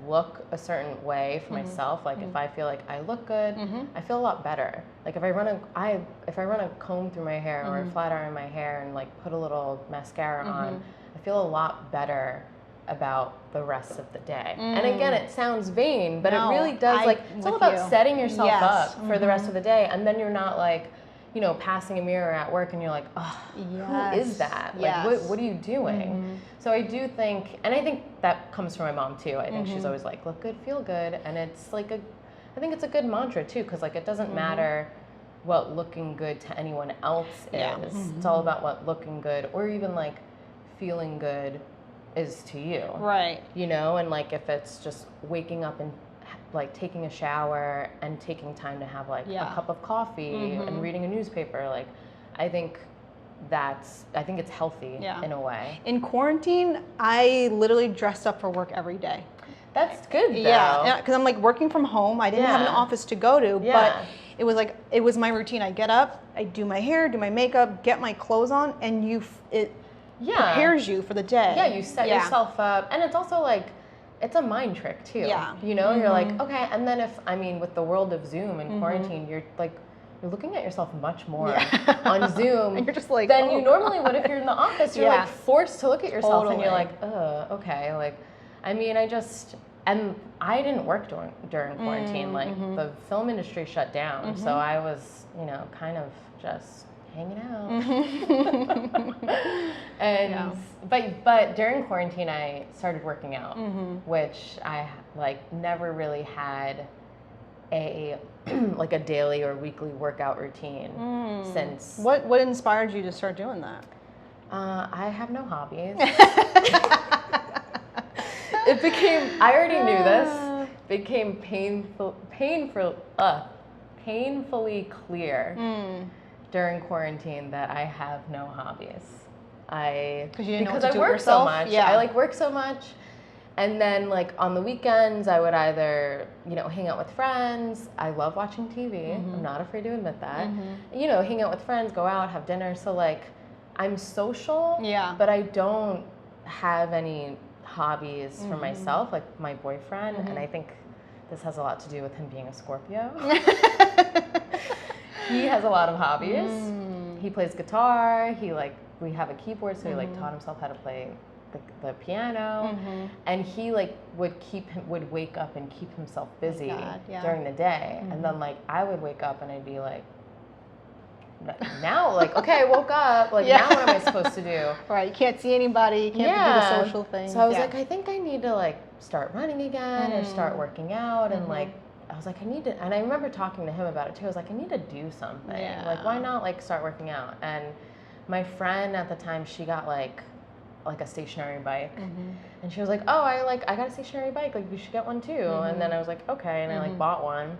S3: look a certain way for myself, like if I feel like I look good, I feel a lot better. Like if I run a comb through my hair or a flat iron my hair and like put a little mascara on, I feel a lot better about the rest of the day. And again, it sounds vain, but it really does, like, it's all about setting yourself up for the rest of the day, and then you're not like, you know, passing a mirror at work and you're like, oh, who is that? Like, what are you doing? So I do think, and I think that comes from my mom too. I think she's always like, look good, feel good. And it's like I think it's a good mantra too, because like it doesn't matter what looking good to anyone else is. It's all about what looking good or even like feeling good is to you.
S2: Right.
S3: You know, and like if it's just waking up and like taking a shower and taking time to have like a cup of coffee and reading a newspaper, like I think it's healthy in a way.
S2: In quarantine, I literally dressed up for work every day.
S3: That's good though.
S2: Yeah, because I'm like working from home. I didn't have an office to go to, but it was my routine. I get up, I do my hair, do my makeup, get my clothes on, and it prepares you for the day.
S3: Yeah, you set yourself up, and it's also like, it's a mind trick too.
S2: Yeah.
S3: You know, you're like, okay, and then with the world of Zoom and quarantine, you're looking at yourself much more on Zoom
S2: and you're just like,
S3: than you normally would if you're in the office. You're like forced to look at yourself and you're like, okay. Like, I mean, and I didn't work during quarantine. Like the film industry shut down, so I was, you know, kind of just hanging out. And but during quarantine I started working out, which I like never really had a like a daily or weekly workout routine since.
S2: What inspired you to start doing that?
S3: I have no hobbies. It became, I already knew this, became painfully clear during quarantine that I have no hobbies. Because I work so much. Yeah. I like work so much. And then like on the weekends I would either, you know, hang out with friends. I love watching TV. I'm not afraid to admit that. You know, hang out with friends, go out, have dinner. So like I'm social, but I don't have any hobbies for myself, like my boyfriend, and I think this has a lot to do with him being a Scorpio. He has a lot of hobbies. He plays guitar. We have a keyboard, so he like taught himself how to play the piano, and he like would wake up and keep himself busy during the day, and then like I would wake up and I'd be like, now, like, okay, I woke up, like, now what am I supposed to do?
S2: Right, you can't see anybody, you can't do the social thing.
S3: So I was like, I think I need to, like, start running again or start working out, and, like, I was like, I need to, and I remember talking to him about it, too. I was like, I need to do something. Like, why not, like, start working out? And my friend at the time, she got, like a stationary bike, and she was like, oh, I got a stationary bike, like, you should get one, too. And then I was like, okay, and I, like, bought one.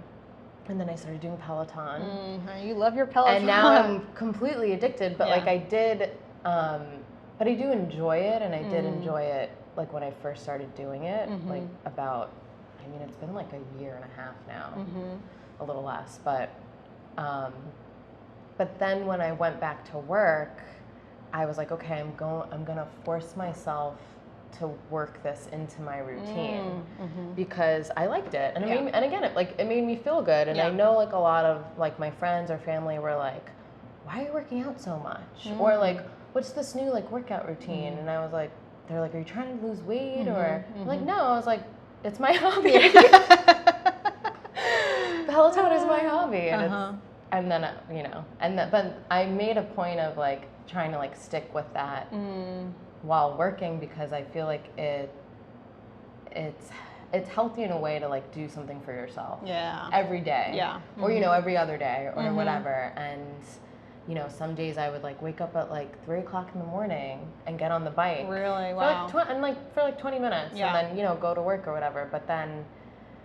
S3: And then I started doing Peloton.
S2: You love your Peloton.
S3: And now I'm completely addicted, but like I did, but I do enjoy it, and I did enjoy it like when I first started doing it, like it's been like a year and a half now. a little less, but then when I went back to work, I was like, okay, I'm gonna force myself to work this into my routine because I liked it, and it made me feel good, and I know like a lot of like my friends or family were like, why are you working out so much, or like, what's this new like workout routine, and I was like, they're like, are you trying to lose weight, or I'm like, no, I was like, it's my hobby. Peloton is my hobby, and but I made a point of like trying to like stick with that while working, because I feel like it's healthy in a way to like do something for yourself every day, or every other day, or whatever. And some days I would like wake up at like 3 o'clock in the morning and get on the bike,
S2: really, wow,
S3: for like 20 minutes, and then go to work or whatever. But then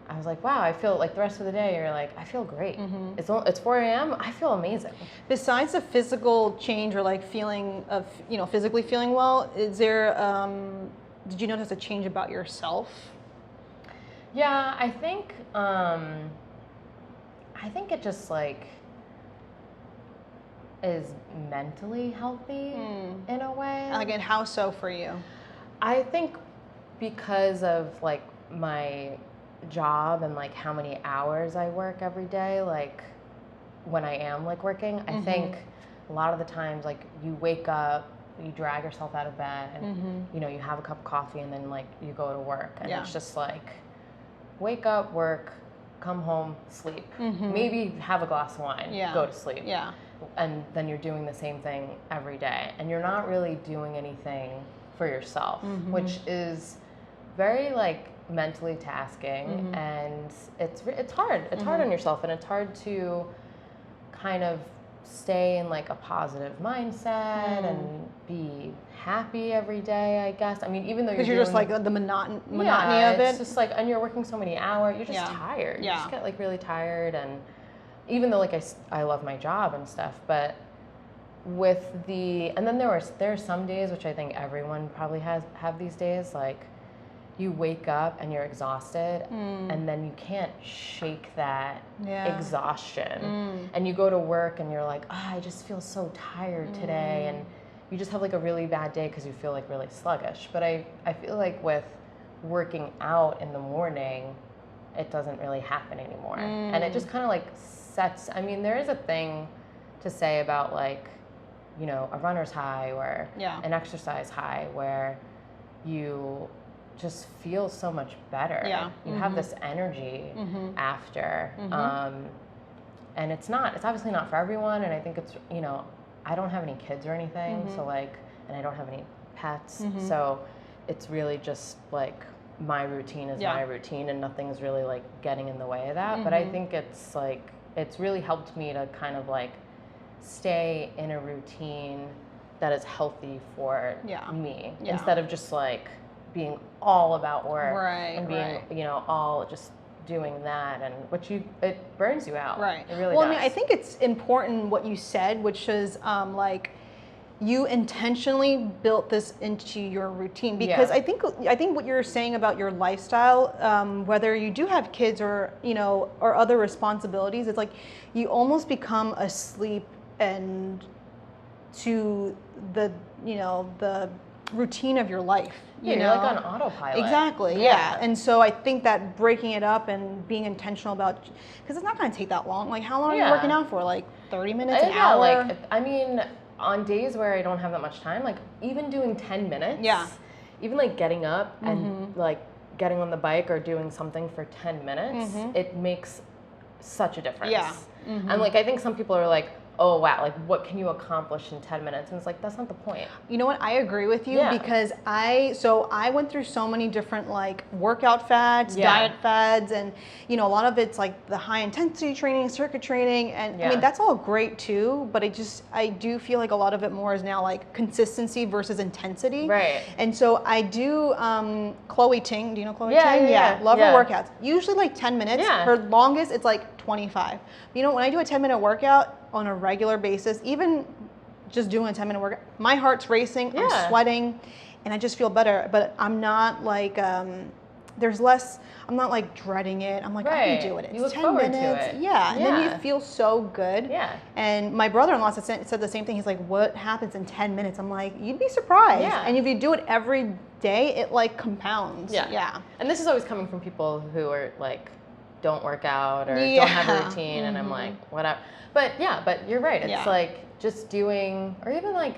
S3: I was like, wow, I feel like the rest of the day you're like, I feel great. It's 4 a.m. I feel amazing. Besides
S2: the physical change or like feeling of, physically feeling well, is there, did you notice a change about yourself?
S3: Yeah, I think it just like is mentally healthy in a way.
S2: Like, and how so for you?
S3: I think because of like my job and like how many hours I work every day, like when I am like working, I think a lot of the times like you wake up, you drag yourself out of bed, and you have a cup of coffee, and then like you go to work, and it's just like wake up, work, come home, sleep, maybe have a glass of wine, go to sleep, and then you're doing the same thing every day, and you're not really doing anything for yourself, which is very like mentally tasking, and it's hard. It's hard on yourself, and it's hard to kind of stay in like a positive mindset and be happy every day, I guess. I mean, even though you're
S2: just like the monotony of it.
S3: It's just like, and you're working so many hours, you're just tired. You just get like really tired, and even though like I love my job and stuff, but and then there are some days, which I think everyone probably have these days, like you wake up and you're exhausted, and then you can't shake that exhaustion, and you go to work and you're like, I just feel so tired today, and you just have like a really bad day because you feel like really sluggish. But I feel like with working out in the morning, it doesn't really happen anymore, and it just kind of like I mean, there is a thing to say about like, a runner's high or an exercise high, where you just feel so much better. You have this energy after, and it's obviously not for everyone, and I think it's, I don't have any kids or anything, so like, and I don't have any pets, so it's really just like my routine is my routine, and nothing's really like getting in the way of that. But I think it's like, it's really helped me to kind of like stay in a routine that is healthy for me, instead of just like being all about work and being all just doing that, and it burns you out. It really does.
S2: I mean, I think it's important what you said, which is like you intentionally built this into your routine, because I think what you're saying about your lifestyle, whether you do have kids or or other responsibilities, it's like you almost become asleep and to the the routine of your life.
S3: You're like on autopilot.
S2: Exactly. And so I think that breaking it up and being intentional about, because it's not going to take that long. Like, how long are you working out for? Like 30 minutes, an hour?
S3: Like, I mean, on days where I don't have that much time, like even doing 10 minutes, even like getting up and like getting on the bike or doing something for 10 minutes, it makes such a difference. And like, I think some people are like, oh wow, like what can you accomplish in 10 minutes? And it's like, that's not the point.
S2: You know what, I agree with you, because I went through so many different like workout fads, diet fads, and a lot of it's like the high intensity training, circuit training, and I mean, that's all great too, but I do feel like a lot of it more is now like consistency versus intensity. And so I do Chloe Ting, do you know Chloe Ting? Love her workouts. Usually like 10 minutes. Her longest, it's like 25. When I do a 10-minute workout on a regular basis, even just doing a 10-minute workout, my heart's racing, I'm sweating, and I just feel better. But I'm not like there's less, I'm not like dreading it. I'm like, I can do it. It's
S3: you look
S2: 10
S3: forward
S2: minutes.
S3: to it.
S2: Yeah. And then you feel so good.
S3: Yeah.
S2: And my brother-in-law said the same thing. He's like, what happens in 10 minutes? I'm like, you'd be surprised.
S3: Yeah.
S2: And if you do it every day, it like compounds. Yeah.
S3: And this is always coming from people who are like, don't work out or don't have a routine. And I'm like, whatever. But you're right. It's like just doing, or even like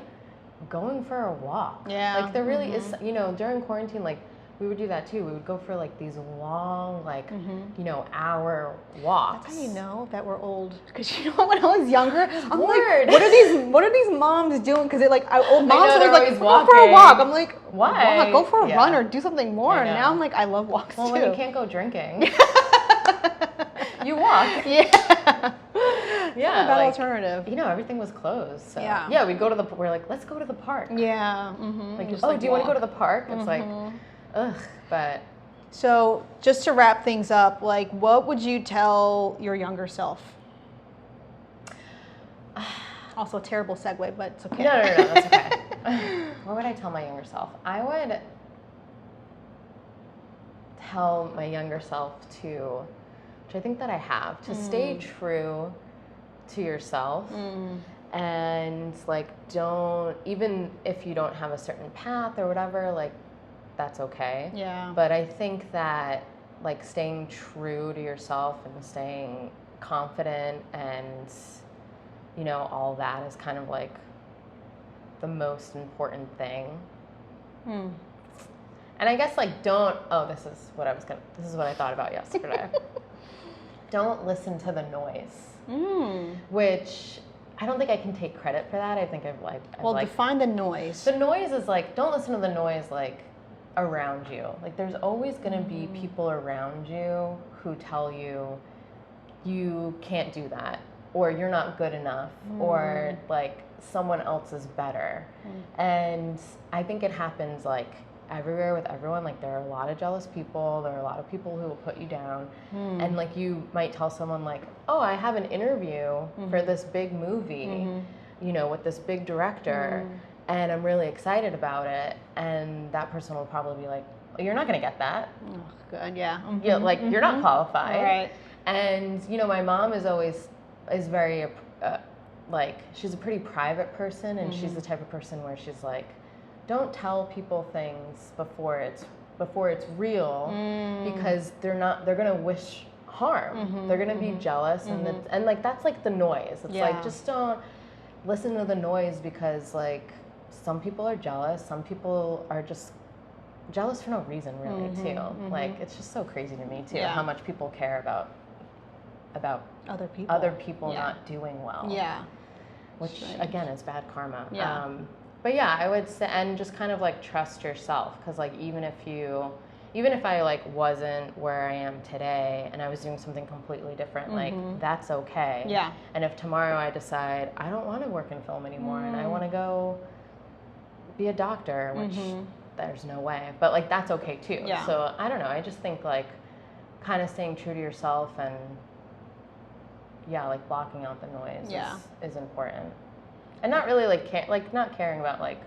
S3: going for a walk.
S2: Yeah.
S3: Like there really is, you know, during quarantine, like we would do that too. We would go for like these long, like, you know, hour walks.
S2: That's how you know that we're old. Because you know, when I was younger, I'm
S3: Weird.
S2: like, what are these moms doing? Because like, old moms
S3: know,
S2: always like,
S3: always
S2: go for a walk. I'm like,
S3: why?
S2: Go for a run or do something more. And now I'm like, I love walks too.
S3: Well, when you can't go drinking, you walk.
S2: Yeah.
S3: Yeah,
S2: That
S3: like,
S2: alternative.
S3: You know, everything was closed. So.
S2: Yeah.
S3: We'd go to we're like, let's go to the park.
S2: Yeah.
S3: Like,
S2: Just,
S3: do you want to go to the park? It's like, ugh, but.
S2: So just to wrap things up, like, what would you tell your younger self? Also a terrible segue, but it's okay.
S3: No, that's okay. What would I tell my younger self? I would tell my younger self to, which I think that I have, to stay true to yourself and like don't, even if you don't have a certain path or whatever, like that's okay.
S2: Yeah.
S3: But I think that like staying true to yourself and staying confident and, you know, all that is kind of like the most important thing. And I guess like this is what I thought about yesterday. Don't listen to the noise. Which I don't think I can take credit for that. I think
S2: define the noise.
S3: The noise is like, don't listen to the noise like around you. Like there's always going to be people around you who tell you you can't do that, or you're not good enough, or like someone else is better. And I think it happens like everywhere with everyone. Like there are a lot of jealous people, there are a lot of people who will put you down. And like you might tell someone like, oh, I have an interview for this big movie, you know, with this big director, and I'm really excited about it. And that person will probably be like, oh, you're not going to get that.
S2: Oh, good, yeah.
S3: Yeah, like you're not qualified.
S2: Right.
S3: And, you know, my mom is very, like, she's a pretty private person, and she's the type of person where she's like, don't tell people things before it's real, because they're going to wish harm. They're going to be jealous, and like that's like the noise. It's like, just don't listen to the noise, because like some people are jealous, some people are just jealous for no reason, really, too. Like it's just so crazy to me too, how much people care about other people not doing well.
S2: Yeah.
S3: Which again is bad karma.
S2: Yeah.
S3: But yeah, I would say, and just kind of like trust yourself, because like even if I like wasn't where I am today and I was doing something completely different, like that's okay.
S2: Yeah.
S3: And if tomorrow I decide I don't want to work in film anymore and I want to go be a doctor, which there's no way, but like that's okay too.
S2: Yeah.
S3: So I don't know. I just think like kind of staying true to yourself and like blocking out the noise is important. And not really like not caring about like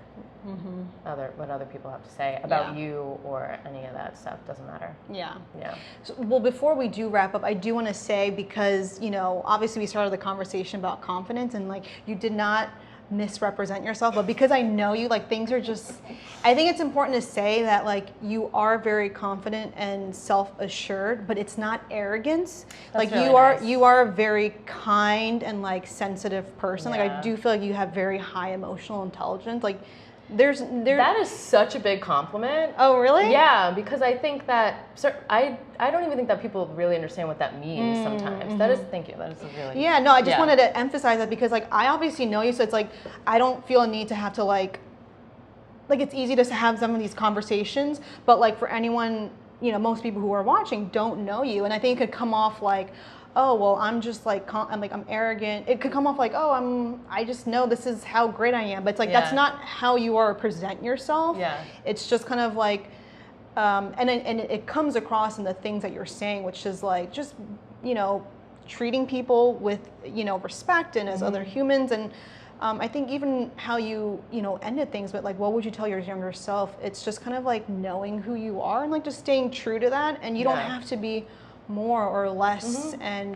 S3: what other people have to say about you or any of that stuff. Doesn't matter.
S2: Yeah.
S3: Yeah.
S2: So, well, before we do wrap up, I do want to say, because, you know, obviously we started the conversation about confidence, and like you did not misrepresent yourself, but because I know you, like things are just, I think it's important to say that like you are very confident and self-assured, but it's not arrogance.
S3: That's
S2: like
S3: really
S2: you are a very kind and like sensitive person. Like I
S3: Yeah.
S2: do feel like you have very high emotional intelligence. Like there's
S3: That is such a big compliment.
S2: Oh, really?
S3: Yeah, because I think that I don't even think that people really understand what that means sometimes. That is, thank you. That is a really
S2: Yeah, no, I just wanted to emphasize that, because like I obviously know you, so it's like I don't feel a need to have to like it's easy to have some of these conversations, but like for anyone, you know, most people who are watching don't know you, and I think it could come off like, oh, well, I'm just like, I'm arrogant. It could come off like, oh, I just know this is how great I am. But it's like, that's not how you are present yourself.
S3: Yeah.
S2: It's just kind of like, and it comes across in the things that you're saying, which is like, just, you know, treating people with, you know, respect and as other humans. And I think even how you ended things, but like, what would you tell your younger self? It's just kind of like knowing who you are and like just staying true to that. And you don't have to be more or less. And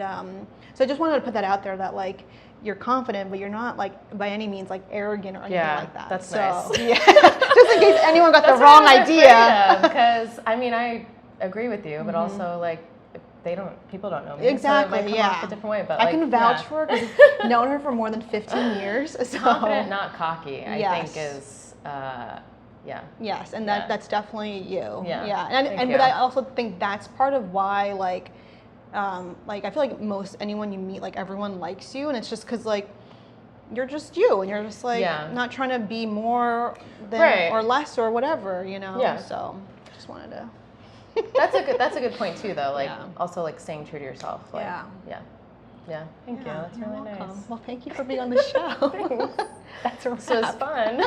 S2: so I just wanted to put that out there that like, you're confident, but you're not like by any means like arrogant or anything like that.
S3: That's
S2: so,
S3: nice.
S2: Yeah. Just in case anyone got the wrong idea.
S3: Because I mean, I agree with you, but also like, people don't know me.
S2: Exactly.
S3: So it might come off a different way, but
S2: I
S3: like,
S2: can vouch for it because I've known her for more than 15 years. So.
S3: Confident, not cocky, I think is,
S2: Yes, and that's definitely you.
S3: Yeah.
S2: And but I also think that's part of why like I feel like anyone you meet, like everyone likes you, and it's just because like you're just you, and you're just like not trying to be more than or less or whatever, Yeah. So just wanted to.
S3: That's a good point too, though. Like also like staying true to yourself. Like, yeah. Thank you. That's really
S2: welcome.
S3: nice.
S2: Well, thank you for being on the show.
S3: Thanks.
S2: That's a wrap.
S3: This was fun.